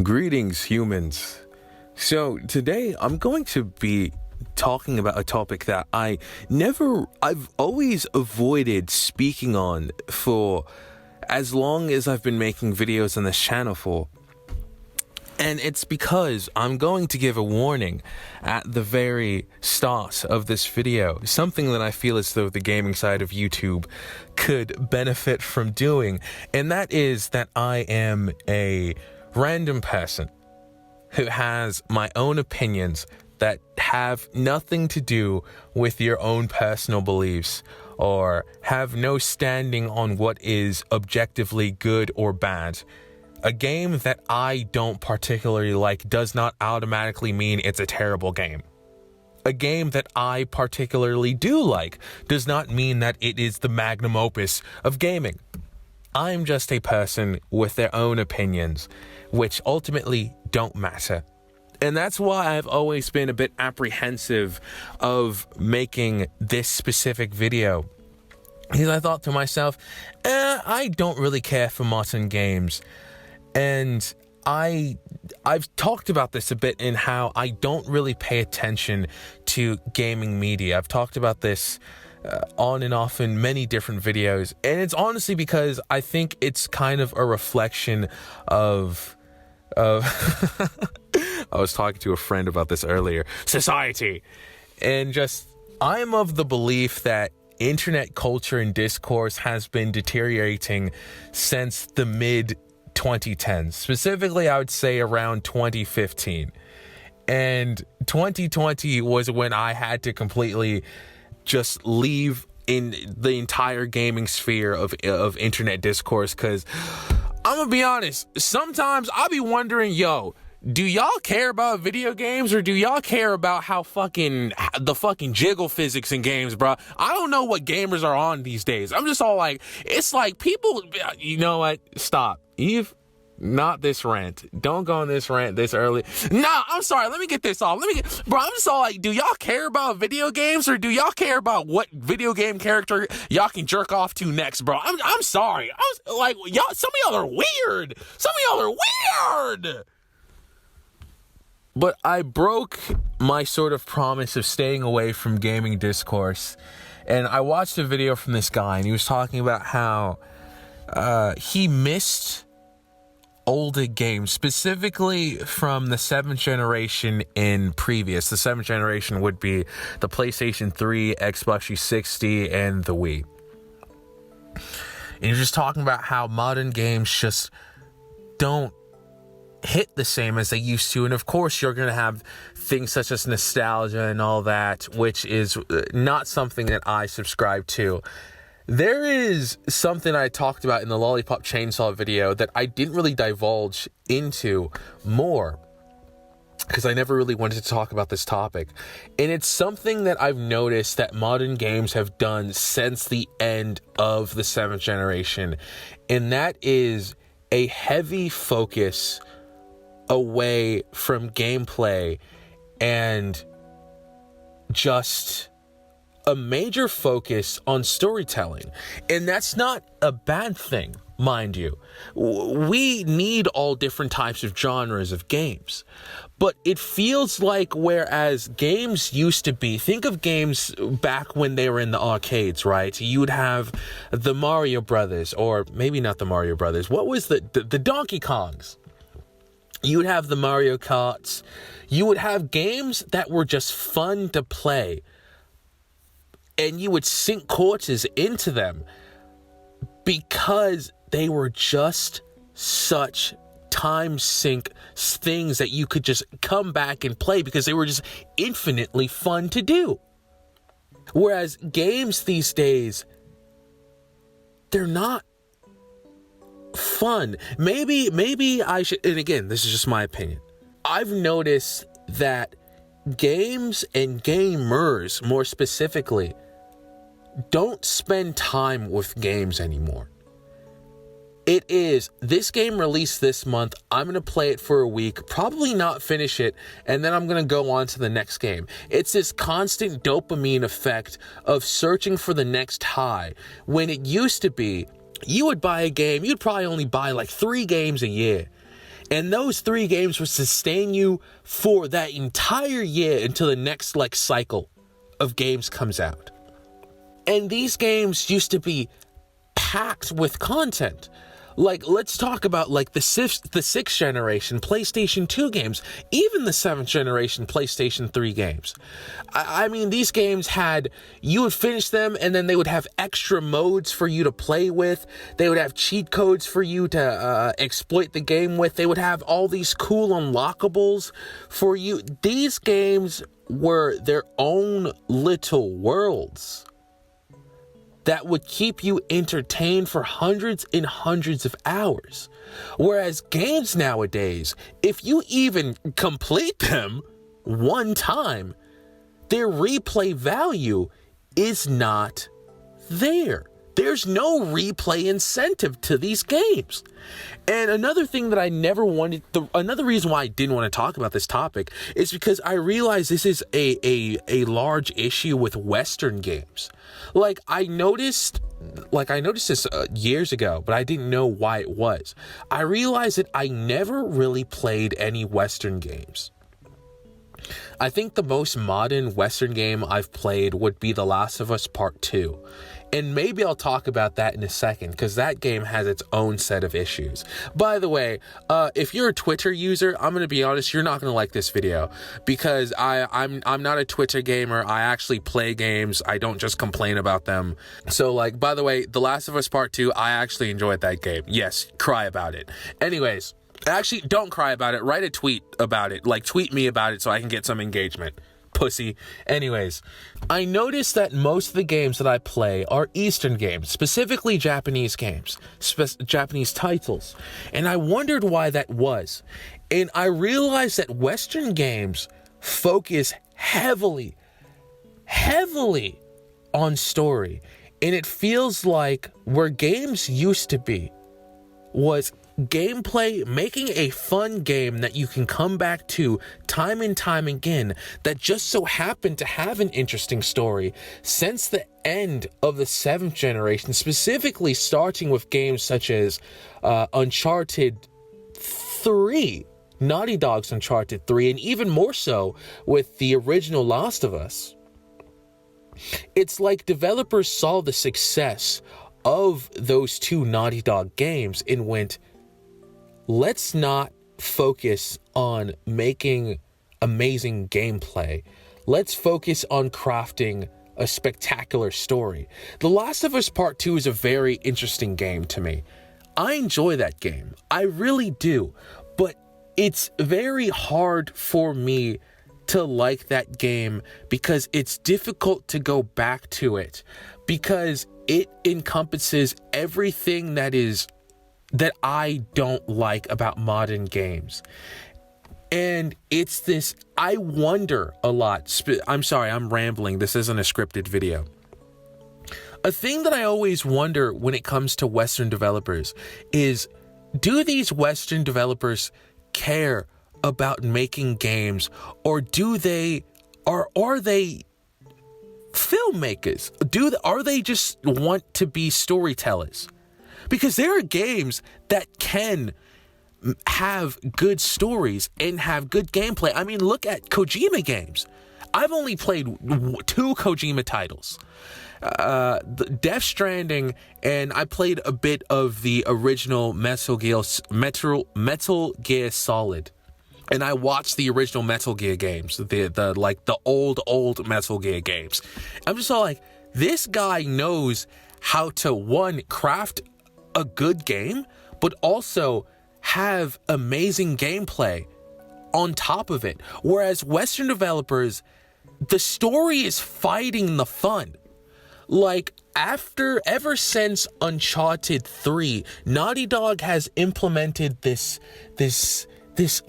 Greetings, humans. So, today I'm going to be talking about a topic that I've always avoided speaking on for as long as I've been making videos on this channel for. And it's because I'm going to give a warning at the very start of this video, something that I feel as though the gaming side of YouTube could benefit from doing, and that is that I am a random person who has my own opinions that have nothing to do with your own personal beliefs or have no standing on what is objectively good or bad. A game that I don't particularly like does not automatically mean it's a terrible game. A game that I particularly do like does not mean that it is the magnum opus of gaming. I'm just a person with their own opinions, which ultimately don't matter. And that's why I've always been a bit apprehensive of making this specific video. Because I thought to myself, I don't really care for modern games. And I've talked about this a bit in how I don't really pay attention to gaming media. I've talked about this on and off in many different videos, and it's honestly because I think it's kind of a reflection of I was talking to a friend about this earlier, society, and just I'm of the belief that internet culture and discourse has been deteriorating since the mid 2010s. Specifically, I would say around 2015, and 2020 was when I had to completely just leave in the entire gaming sphere of internet discourse, because I'm gonna be honest, sometimes I'll be wondering, do y'all care about video games, or do y'all care about how the fucking jiggle physics in games, bro? I don't know what gamers are on these days. I'm just all like, it's like people, you know what? Stop. Not this rant. Don't go on this rant this early. Nah, I'm sorry. Let me get this off. Bro, I'm just all like, do y'all care about video games, or do y'all care about what video game character y'all can jerk off to next, bro? I'm sorry. I was like, some of y'all are weird. But I broke my sort of promise of staying away from gaming discourse, and I watched a video from this guy, and he was talking about how he missed older games, specifically from the 7th generation and previous. The 7th generation would be the PlayStation 3, Xbox 360, and the Wii. And you're just talking about how modern games just don't hit the same as they used to. And of course, you're going to have things such as nostalgia and all that, which is not something that I subscribe to. There is something I talked about in the Lollipop Chainsaw video that I didn't really divulge into more, because I never really wanted to talk about this topic. And it's something that I've noticed that modern games have done since the end of the 7th generation. And that is a heavy focus away from gameplay and just a major focus on storytelling. And that's not a bad thing, mind you. We need all different types of genres of games. But it feels like, whereas games used to be, think of games back when they were in the arcades, right? You would have the Mario Brothers, or maybe not the Mario Brothers. What was the Donkey Kongs? You would have the Mario Karts. You would have games that were just fun to play, and you would sink quarters into them because they were just such time sink things that you could just come back and play because they were just infinitely fun to do. Whereas games these days, they're not fun. Maybe I should, and again, this is just my opinion. I've noticed that games and gamers, more specifically, don't spend time with games anymore. It is, this game released this month, I'm going to play it for a week, probably not finish it, and then I'm going to go on to the next game. It's this constant dopamine effect of searching for the next high, when it used to be, you would buy a game, you'd probably only buy like 3 games a year. And those 3 games would sustain you for that entire year until the next cycle of games comes out. And these games used to be packed with content. Let's talk about the 6th generation PlayStation 2 games, even the 7th generation PlayStation 3 games. I mean, these games you would finish them and then they would have extra modes for you to play with. They would have cheat codes for you to exploit the game with. They would have all these cool unlockables for you. These games were their own little worlds that would keep you entertained for hundreds and hundreds of hours. Whereas games nowadays, if you even complete them one time, their replay value is not there. There's no replay incentive to these games. And another thing that I never wanted, another reason why I didn't want to talk about this topic is because I realize this is a large issue with Western games. I noticed this years ago, but I didn't know why it was. I realized that I never really played any Western games. I think the most modern Western game I've played would be The Last of Us Part 2. And maybe I'll talk about that in a second, because that game has its own set of issues. By the way, if you're a Twitter user, I'm going to be honest, you're not going to like this video, because I'm not a Twitter gamer. I actually play games. I don't just complain about them. So, by the way, The Last of Us Part 2, I actually enjoyed that game. Yes, cry about it. Anyways, actually, don't cry about it. Write a tweet about it. Tweet me about it so I can get some engagement. Pussy. Anyways, I noticed that most of the games that I play are Eastern games, specifically Japanese games, Japanese titles. And I wondered why that was. And I realized that Western games focus heavily on story. And it feels like where games used to be was gameplay, making a fun game that you can come back to time and time again, that just so happened to have an interesting story. Since the end of the 7th generation, specifically starting with games such as Uncharted 3, Naughty Dog's Uncharted 3, and even more so with the original Last of Us. It's like developers saw the success of those 2 Naughty Dog games and went, let's not focus on making amazing gameplay. Let's focus on crafting a spectacular story. The Last of Us Part 2 is a very interesting game to me. I enjoy that game. I really do. But it's very hard for me to like that game because it's difficult to go back to it, because it encompasses everything that I don't like about modern games. And it's this, I wonder a lot. I'm sorry, I'm rambling. This isn't a scripted video. A thing that I always wonder when it comes to Western developers is, do these Western developers care about making games, or are they filmmakers? Are they just want to be storytellers? Because there are games that can have good stories and have good gameplay. I mean, look at Kojima games. I've only played 2 Kojima titles, Death Stranding, and I played a bit of the original Metal Gear Solid. And I watched the original Metal Gear games, the old Metal Gear games. I'm just all like, this guy knows how to, one, craft a good game, but also have amazing gameplay on top of it. Whereas Western developers, the story is fighting the fun. Ever since Uncharted 3, Naughty Dog has implemented this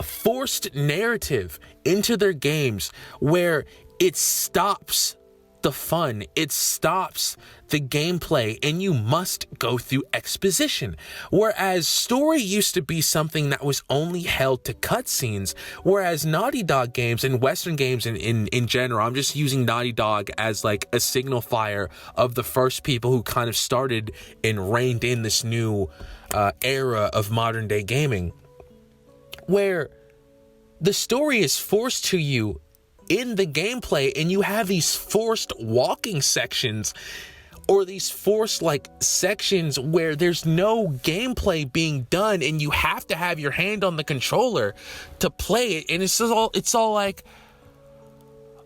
forced narrative into their games where it stops the fun, it stops the gameplay, and you must go through exposition. Whereas story used to be something that was only held to cutscenes, whereas Naughty Dog games and Western games in general, I'm just using Naughty Dog as a signifier of the first people who kind of started and reined in this new era of modern day gaming. where the story is forced to you in the gameplay, and you have these forced walking sections, or these forced like sections where there's no gameplay being done and you have to have your hand on the controller to play it. And it's all like,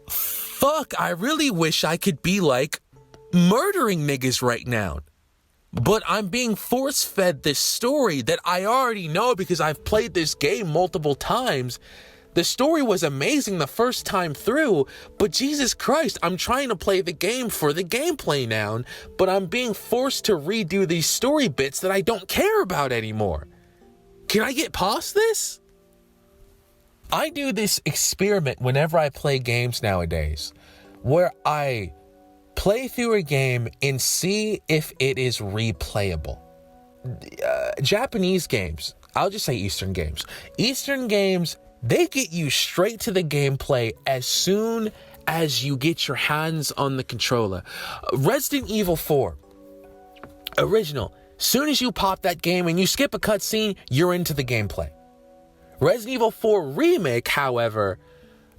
fuck, I really wish I could be like murdering niggas right now. But I'm being force fed this story that I already know because I've played this game multiple times. The story was amazing the first time through, but Jesus Christ, I'm trying to play the game for the gameplay now, but I'm being forced to redo these story bits that I don't care about anymore. Can I get past this? I do this experiment whenever I play games nowadays, where I play through a game and see if it is replayable. Japanese games, I'll just say Eastern games. Eastern games, they get you straight to the gameplay as soon as you get your hands on the controller. Resident Evil 4, original, soon as you pop that game and you skip a cutscene, you're into the gameplay. Resident Evil 4 Remake, however,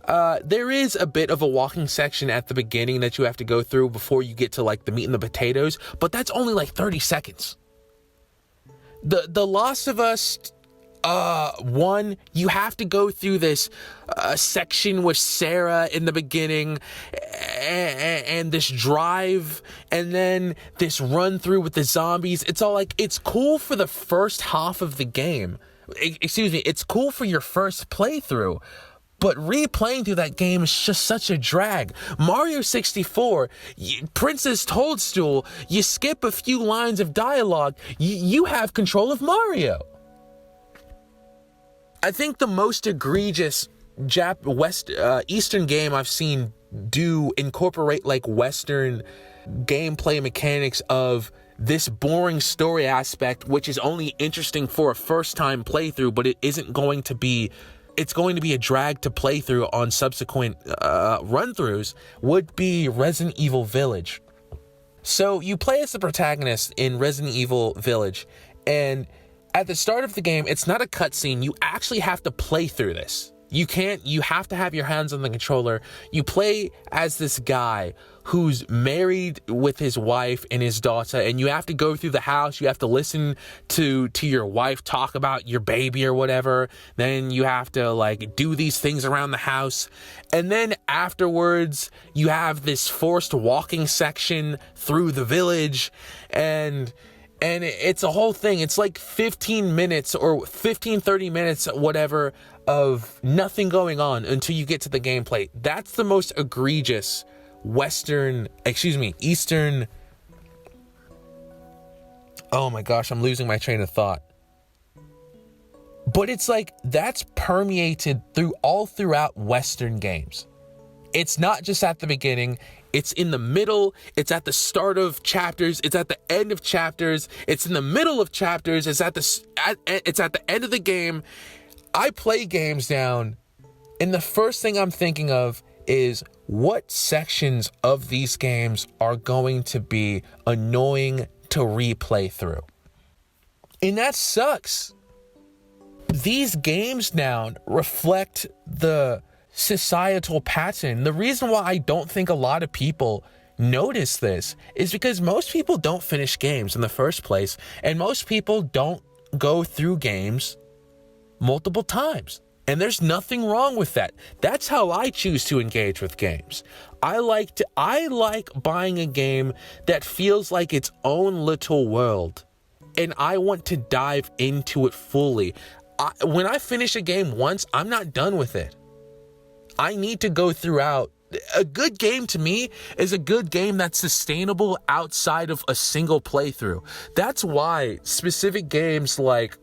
there is a bit of a walking section at the beginning that you have to go through before you get to like the meat and the potatoes, but that's only like 30 seconds. The Last of Us 1, you have to go through this section with Sarah in the beginning, and this drive, and then this run through with the zombies. It's all like, it's cool for the first half of the game. Excuse me, it's cool for your first playthrough, but replaying through that game is just such a drag. Mario 64, Princess Toadstool, you skip a few lines of dialogue, you have control of Mario. I think the most egregious Eastern game I've seen do incorporate like Western gameplay mechanics of this boring story aspect, which is only interesting for a first-time playthrough, but it's going to be a drag to play through on subsequent run-throughs, would be Resident Evil Village. So you play as the protagonist in Resident Evil Village, and at the start of the game, it's not a cutscene. You actually have to play through this. You have to have your hands on the controller. You play as this guy who's married with his wife and his daughter, and you have to go through the house. You have to listen to your wife talk about your baby or whatever. Then you have to like do these things around the house. And then afterwards, you have this forced walking section through the village, and it's a whole thing. It's like 15 minutes or 30 minutes, whatever, of nothing going on until you get to the gameplay. That's the most egregious Eastern. Oh my gosh, I'm losing my train of thought. But it's like, that's permeated throughout Western games. It's not just at the beginning. It's in the middle. It's at the start of chapters. It's at the end of chapters. It's in the middle of chapters. It's at the end of the game. I play games down, and the first thing I'm thinking of is what sections of these games are going to be annoying to replay through. And that sucks. These games now reflect the societal pattern. The reason why I don't think a lot of people notice this is because most people don't finish games in the first place, and most people don't go through games multiple times. And there's nothing wrong with that. That's how I choose to engage with games. I like buying a game that feels like its own little world, and I want to dive into it fully. When I finish a game once, I'm not done with it. I need to go throughout. A good game to me is a good game that's sustainable outside of a single playthrough. That's why specific games like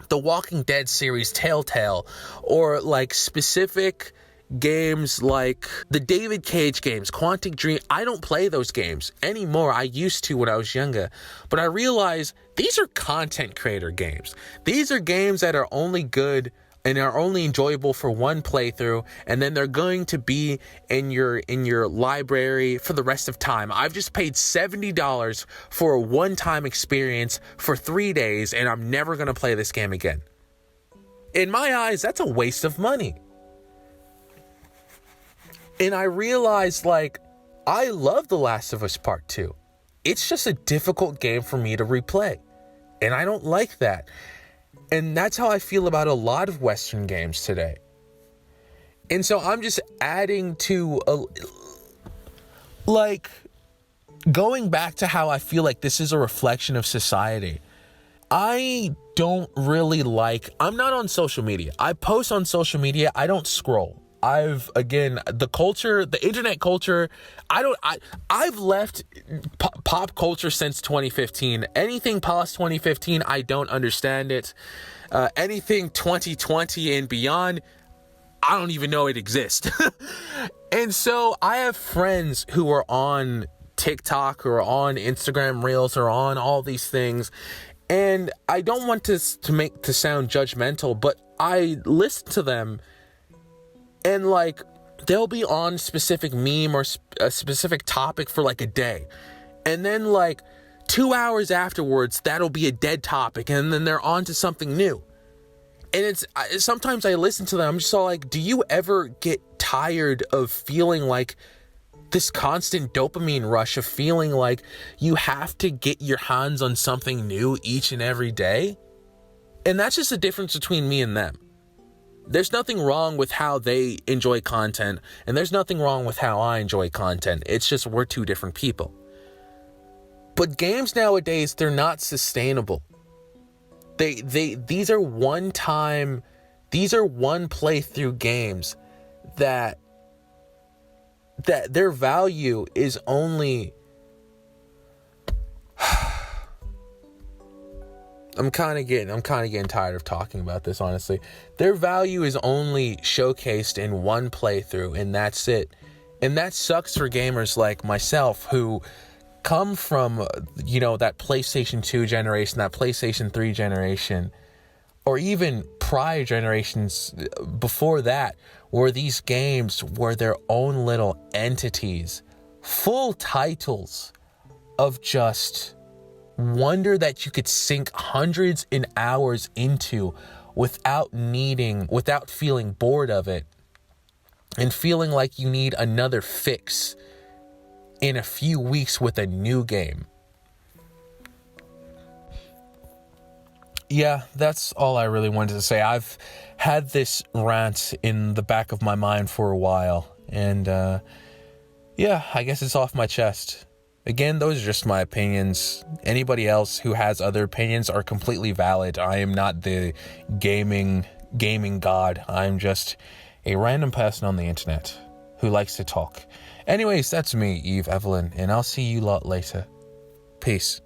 the Walking Dead series Telltale, or like specific games like the David Cage games, Quantic Dream, I don't play those games anymore. I used to when I was younger, but I realize these are content creator games. These are games that are only good and are only enjoyable for one playthrough, and then they're going to be in your library for the rest of time. I've just paid $70 for a one-time experience for 3 days, and I'm never going to play this game again. In my eyes, that's a waste of money. And I realized, like, I love The Last of Us Part 2. It's just a difficult game for me to replay. And I don't like that. And that's how I feel about a lot of Western games today. And so I'm just adding to, going back to how I feel like this is a reflection of society. I don't really I'm not on social media. I post on social media. I don't scroll. The internet culture, I've left pop culture since 2015. Anything past 2015, I don't understand it. Anything 2020 and beyond, I don't even know it exists. And so I have friends who are on TikTok or on Instagram Reels or on all these things. And I don't want to sound judgmental, but I listen to them and they'll be on specific meme or a specific topic for a day. And then 2 hours afterwards, that'll be a dead topic. And then they're on to something new. And sometimes I listen to them. I'm just all like, do you ever get tired of feeling like this constant dopamine rush of feeling like you have to get your hands on something new each and every day? And that's just the difference between me and them. There's nothing wrong with how they enjoy content, and there's nothing wrong with how I enjoy content. It's just we're two different people. But games nowadays, they're not sustainable. These are one playthrough games that their value is only I'm kind of getting tired of talking about this, honestly. Their value is only showcased in one playthrough, and that's it. And that sucks for gamers like myself who come from, that PlayStation 2 generation, that PlayStation 3 generation, or even prior generations before that, where these games were their own little entities, full titles of just wonder that you could sink hundreds in hours into without feeling bored of it and feeling like you need another fix in a few weeks with a new game. Yeah, that's all I really wanted to say. I've had this rant in the back of my mind for a while, and I guess it's off my chest. Again, those are just my opinions. Anybody else who has other opinions are completely valid. I am not the gaming god. I'm just a random person on the internet who likes to talk. Anyways, that's me, Eve Evelyn, and I'll see you lot later. Peace.